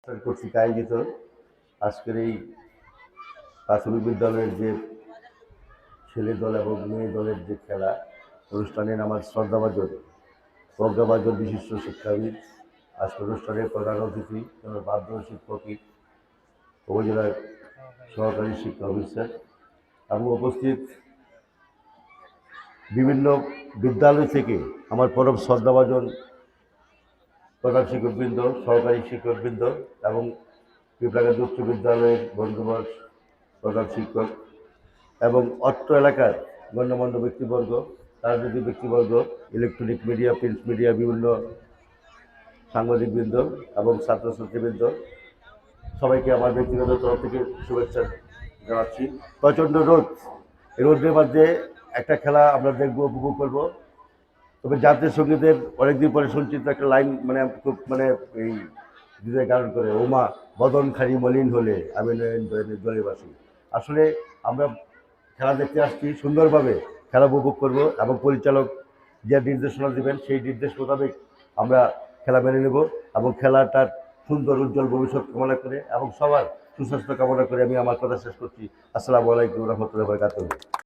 কর্তৃক আয়োজিত আজকের এই প্রাথমিক বিদ্যালয়ের যে ছেলে দল এবং মেয়ে দলের যে খেলা অনুষ্ঠানের আমার শ্রদ্ধাভাজন প্রজ্ঞাভাজন বিশিষ্ট শিক্ষাবিদ আজকের অনুষ্ঠানের প্রধান অতিথি মাধ্যমিক শিক্ষকই উপজেলার সহকারী শিক্ষা অফিসার এবং উপস্থিত বিভিন্ন বিদ্যালয় থেকে আমার পরম শ্রদ্ধাভাজন প্রধান শিক্ষকবৃন্দ, সহকারী শিক্ষকবৃন্দ এবং পিপলাগান্ধী উচ্চ বিদ্যালয়ের বন্ধুবর প্রধান শিক্ষক এবং অত্র এলাকার গণ্যমান্য ব্যক্তিবর্গ, রাজনৈতিক ব্যক্তিবর্গ, ইলেকট্রনিক মিডিয়া, প্রিন্ট মিডিয়া, বিভিন্ন সাংবাদিকবৃন্দ এবং ছাত্রছাত্রীবৃন্দ, সবাইকে আমার ব্যক্তিগত তরফ থেকে শুভেচ্ছা জানাচ্ছি। প্রচণ্ড রোদ, এই রোদের মধ্যে একটা খেলা আমরা দেখবো, উপভোগ করবো। তবে জাতীয় সঙ্গীতের অনেকদিন পরে সঞ্চিত একটা লাইন খুব এই হৃদয় গান করে, ওমা বদন খানি মলিন হলে আমি নয়ন জলেবাসী। আসলে আমরা খেলা দেখতে আসছি, সুন্দরভাবে খেলা উপভোগ করব এবং পরিচালক যে নির্দেশনা দেবেন সেই নির্দেশ মোতাবেক আমরা খেলা মেনে নেব এবং খেলাটার সুন্দর উজ্জ্বল ভবিষ্যৎ কামনা করে এবং সবার সুস্বাস্থ্য কামনা করে আমি আমার কথা শেষ করছি। আসসালামু আলাইকুম রহমতুল্লাহি ওয়া বারাকাতুহু।